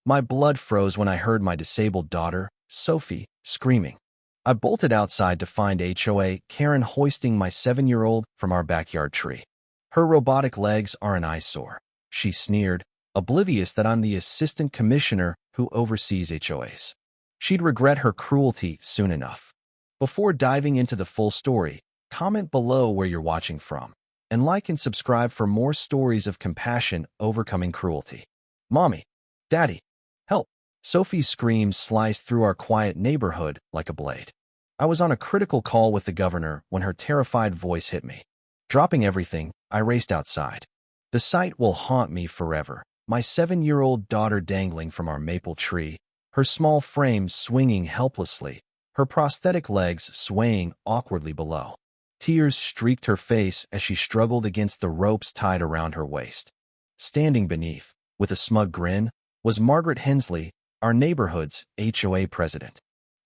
My blood froze when I heard my disabled daughter, Sophie, screaming. I bolted outside to find HOA Karen hoisting my 7-year-old from our backyard tree. Her robotic legs are an eyesore, she sneered, oblivious that I'm the assistant commissioner who oversees HOAs. She'd regret her cruelty soon enough. Before diving into the full story, comment below where you're watching from, and like and subscribe for more stories of compassion overcoming cruelty. Mommy, Daddy, help! Sophie's screams sliced through our quiet neighborhood like a blade. I was on a critical call with the governor when her terrified voice hit me. Dropping everything, I raced outside. The sight will haunt me forever. My 7-year-old daughter dangling from our maple tree, her small frame swinging helplessly, her prosthetic legs swaying awkwardly below. Tears streaked her face as she struggled against the ropes tied around her waist. Standing beneath, with a smug grin, was Margaret Hensley, our neighborhood's HOA president.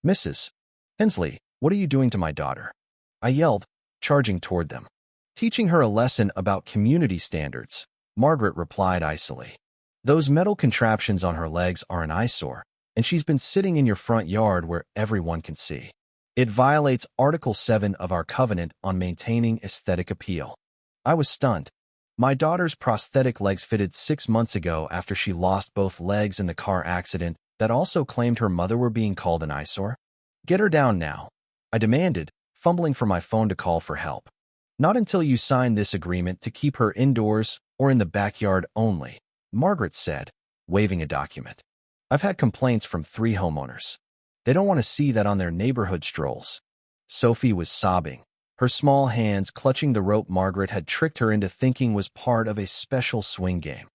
Mrs. Hensley, what are you doing to my daughter? I yelled, charging toward them. Teaching her a lesson about community standards, Margaret replied icily. Those metal contraptions on her legs are an eyesore, and she's been sitting in your front yard where everyone can see. It violates Article 7 of our covenant on maintaining aesthetic appeal. I was stunned. My daughter's prosthetic legs fitted 6 months ago after she lost both legs in the car accident that also claimed her mother were being called an eyesore. Get her down now, I demanded, fumbling for my phone to call for help. Not until you sign this agreement to keep her indoors or in the backyard only, Margaret said, waving a document. I've had complaints from 3 homeowners. They don't want to see that on their neighborhood strolls. Sophie was sobbing, her small hands clutching the rope Margaret had tricked her into thinking was part of a special swing game.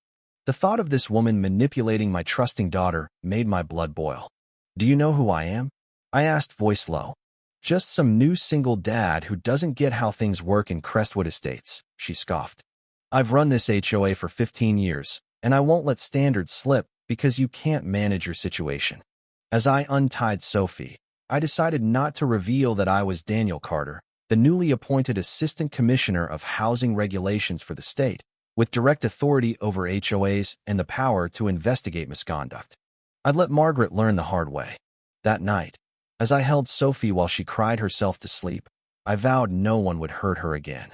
The thought of this woman manipulating my trusting daughter made my blood boil. Do you know who I am? I asked, voice low. Just some new single dad who doesn't get how things work in Crestwood Estates, she scoffed. I've run this HOA for 15 years, and I won't let standards slip because you can't manage your situation. As I untied Sophie, I decided not to reveal that I was Daniel Carter, the newly appointed Assistant Commissioner of Housing Regulations for the state, with direct authority over HOAs and the power to investigate misconduct. I'd let Margaret learn the hard way. That night, as I held Sophie while she cried herself to sleep, I vowed no one would hurt her again.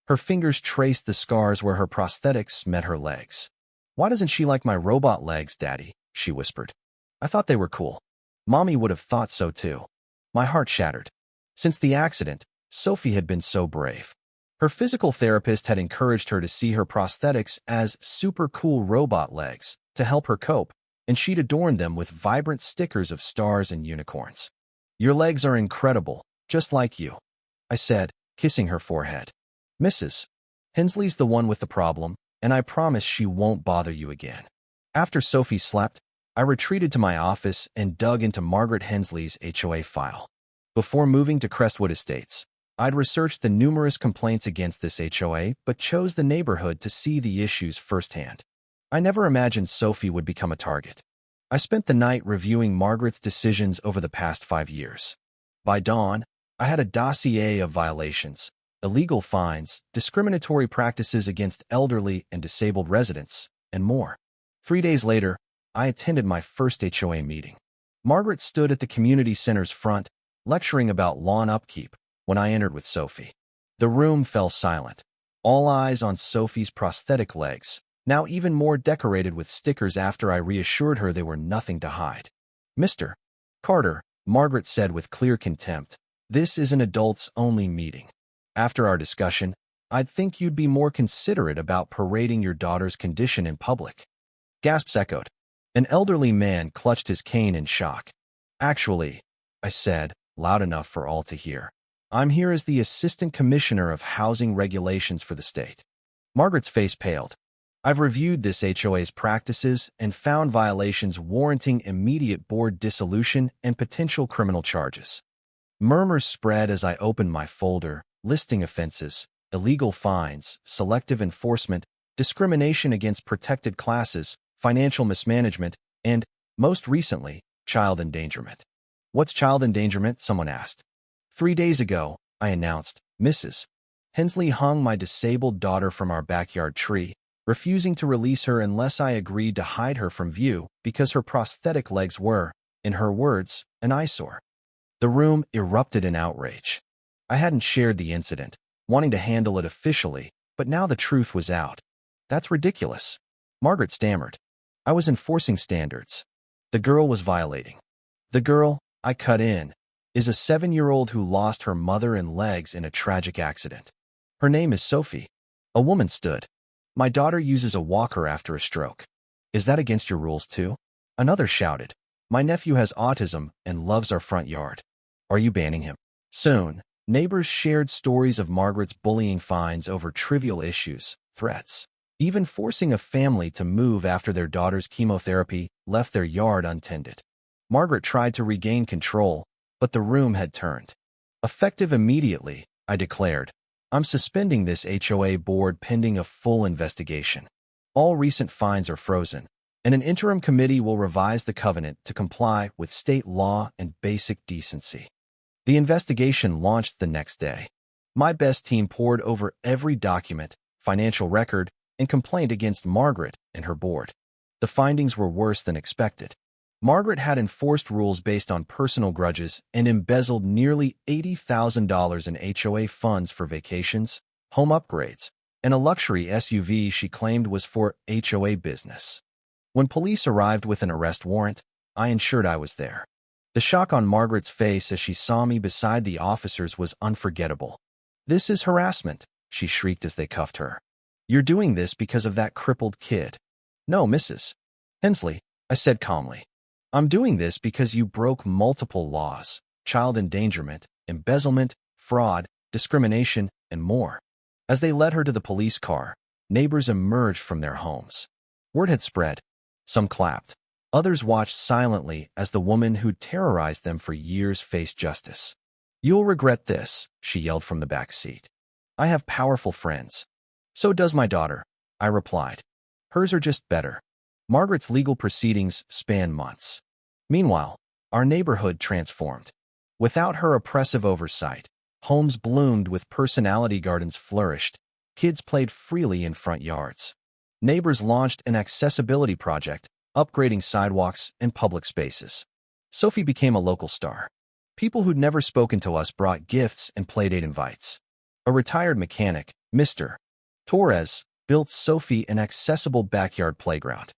Her fingers traced the scars where her prosthetics met her legs. Why doesn't she like my robot legs, Daddy? She whispered. I thought they were cool. Mommy would have thought so too. My heart shattered. Since the accident, Sophie had been so brave. Her physical therapist had encouraged her to see her prosthetics as super cool robot legs to help her cope, and she'd adorned them with vibrant stickers of stars and unicorns. Your legs are incredible, just like you, I said, kissing her forehead. Mrs. Hensley's the one with the problem, and I promise she won't bother you again. After Sophie slept, I retreated to my office and dug into Margaret Hensley's HOA file. Before moving to Crestwood Estates, I'd researched the numerous complaints against this HOA but chose the neighborhood to see the issues firsthand. I never imagined Sophie would become a target. I spent the night reviewing Margaret's decisions over the past 5 years. By dawn, I had a dossier of violations, illegal fines, discriminatory practices against elderly and disabled residents, and more. 3 days later, I attended my first HOA meeting. Margaret stood at the community center's front, lecturing about lawn upkeep, when I entered with Sophie. The room fell silent, all eyes on Sophie's prosthetic legs, now even more decorated with stickers after I reassured her they were nothing to hide. Mr. Carter, Margaret said with clear contempt, this is an adults-only meeting. After our discussion, I'd think you'd be more considerate about parading your daughter's condition in public. Gasps echoed. An elderly man clutched his cane in shock. Actually, I said, loud enough for all to hear, I'm here as the Assistant Commissioner of Housing Regulations for the state. Margaret's face paled. I've reviewed this HOA's practices and found violations warranting immediate board dissolution and potential criminal charges. Murmurs spread as I opened my folder, listing offenses, illegal fines, selective enforcement, discrimination against protected classes, financial mismanagement, and, most recently, child endangerment. What's child endangerment? Someone asked. 3 days ago, I announced, Mrs. Hensley hung my disabled daughter from our backyard tree, refusing to release her unless I agreed to hide her from view because her prosthetic legs were, in her words, an eyesore. The room erupted in outrage. I hadn't shared the incident, wanting to handle it officially, but now the truth was out. That's ridiculous. Margaret stammered. I was enforcing standards. The girl was violating. The girl, I cut in, is a 7-year-old who lost her mother and legs in a tragic accident. Her name is Sophie. A woman stood. My daughter uses a walker after a stroke. Is that against your rules too? Another shouted. My nephew has autism and loves our front yard. Are you banning him? Soon, neighbors shared stories of Margaret's bullying fines over trivial issues, threats. Even forcing a family to move after their daughter's chemotherapy left their yard untended. Margaret tried to regain control, but the room had turned. Effective immediately, I declared. I'm suspending this HOA board pending a full investigation. All recent fines are frozen, and an interim committee will revise the covenant to comply with state law and basic decency. The investigation launched the next day. My best team pored over every document, financial record, and complaint against Margaret and her board. The findings were worse than expected. Margaret had enforced rules based on personal grudges and embezzled nearly $80,000 in HOA funds for vacations, home upgrades, and a luxury SUV she claimed was for HOA business. When police arrived with an arrest warrant, I ensured I was there. The shock on Margaret's face as she saw me beside the officers was unforgettable. This is harassment, she shrieked as they cuffed her. You're doing this because of that crippled kid. No, Mrs. Hensley, I said calmly. I'm doing this because you broke multiple laws, child endangerment, embezzlement, fraud, discrimination, and more. As they led her to the police car, neighbors emerged from their homes. Word had spread. Some clapped. Others watched silently as the woman who'd terrorized them for years faced justice. You'll regret this, she yelled from the back seat. I have powerful friends. So does my daughter, I replied. Hers are just better. Margaret's legal proceedings span months. Meanwhile, our neighborhood transformed. Without her oppressive oversight, homes bloomed with personality gardens flourished, kids played freely in front yards. Neighbors launched an accessibility project, upgrading sidewalks and public spaces. Sophie became a local star. People who'd never spoken to us brought gifts and playdate invites. A retired mechanic, Mr. Torres, built Sophie an accessible backyard playground.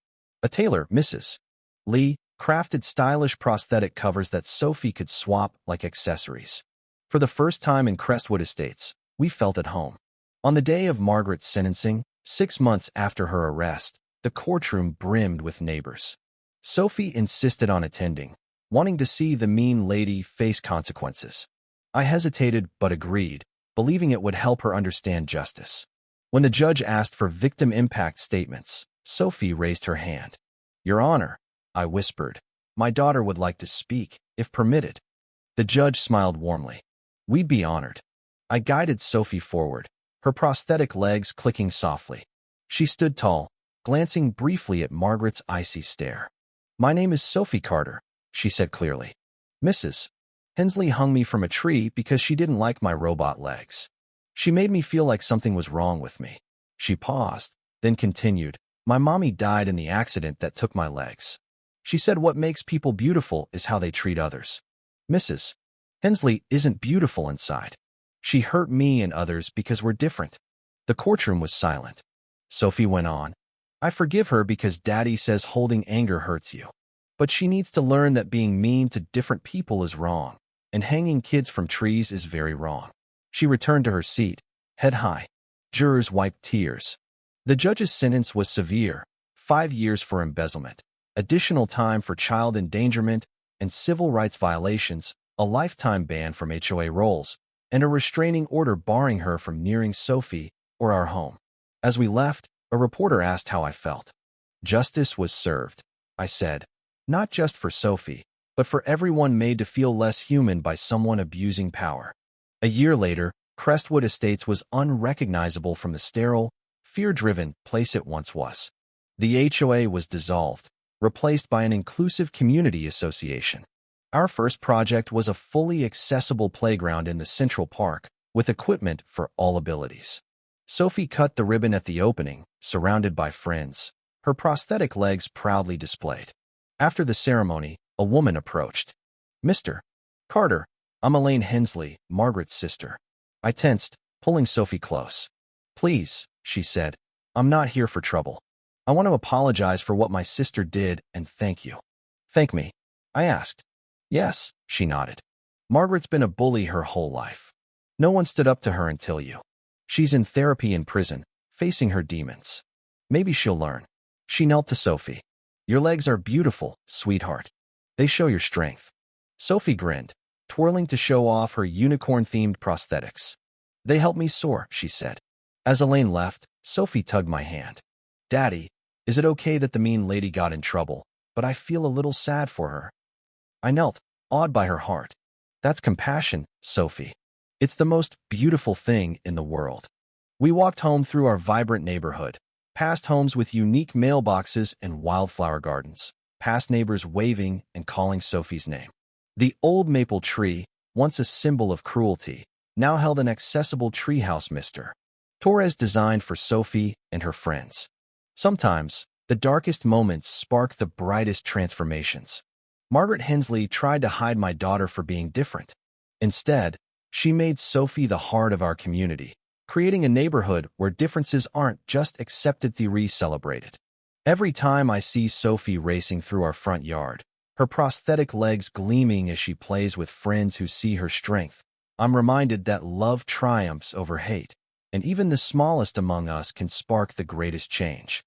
A tailor, Mrs. Lee, crafted stylish prosthetic covers that Sophie could swap like accessories. For the first time in Crestwood Estates, we felt at home. On the day of Margaret's sentencing, 6 months after her arrest, the courtroom brimmed with neighbors. Sophie insisted on attending, wanting to see the mean lady face consequences. I hesitated but agreed, believing it would help her understand justice. When the judge asked for victim impact statements, Sophie raised her hand. Your Honor, I whispered, my daughter would like to speak, if permitted. The judge smiled warmly. We'd be honored. I guided Sophie forward, her prosthetic legs clicking softly. She stood tall, glancing briefly at Margaret's icy stare. My name is Sophie Carter, she said clearly. Mrs. Hensley hung me from a tree because she didn't like my robot legs. She made me feel like something was wrong with me. She paused, then continued. My mommy died in the accident that took my legs. She said what makes people beautiful is how they treat others. Mrs. Hensley isn't beautiful inside. She hurt me and others because we're different. The courtroom was silent. Sophie went on. I forgive her because Daddy says holding anger hurts you. But she needs to learn that being mean to different people is wrong, and hanging kids from trees is very wrong. She returned to her seat, head high. Jurors wiped tears. The judge's sentence was severe, 5 years for embezzlement, additional time for child endangerment and civil rights violations, a lifetime ban from HOA rolls, and a restraining order barring her from nearing Sophie or our home. As we left, a reporter asked how I felt. Justice was served, I said, not just for Sophie, but for everyone made to feel less human by someone abusing power. A year later, Crestwood Estates was unrecognizable from the sterile, fear-driven place it once was. The HOA was dissolved, replaced by an inclusive community association. Our first project was a fully accessible playground in the Central Park, with equipment for all abilities. Sophie cut the ribbon at the opening, surrounded by friends, her prosthetic legs proudly displayed. After the ceremony, a woman approached. "Mr. Carter, I'm Elaine Hensley, Margaret's sister." I tensed, pulling Sophie close. "Please," she said, "I'm not here for trouble. I want to apologize for what my sister did and thank you." "Thank me?" I asked. "Yes," she nodded. "Margaret's been a bully her whole life. No one stood up to her until you. She's in therapy in prison, facing her demons. Maybe she'll learn." She knelt to Sophie. "Your legs are beautiful, sweetheart. They show your strength." Sophie grinned, twirling to show off her unicorn-themed prosthetics. "They help me soar," she said. As Elaine left, Sophie tugged my hand. "Daddy, is it okay that the mean lady got in trouble, but I feel a little sad for her?" I knelt, awed by her heart. "That's compassion, Sophie. It's the most beautiful thing in the world." We walked home through our vibrant neighborhood, past homes with unique mailboxes and wildflower gardens, past neighbors waving and calling Sophie's name. The old maple tree, once a symbol of cruelty, now held an accessible treehouse Mr. Torres designed for Sophie and her friends. Sometimes, the darkest moments spark the brightest transformations. Margaret Hensley tried to hide my daughter for being different. Instead, she made Sophie the heart of our community, creating a neighborhood where differences aren't just accepted, they're celebrated. Every time I see Sophie racing through our front yard, her prosthetic legs gleaming as she plays with friends who see her strength, I'm reminded that love triumphs over hate, and even the smallest among us can spark the greatest change.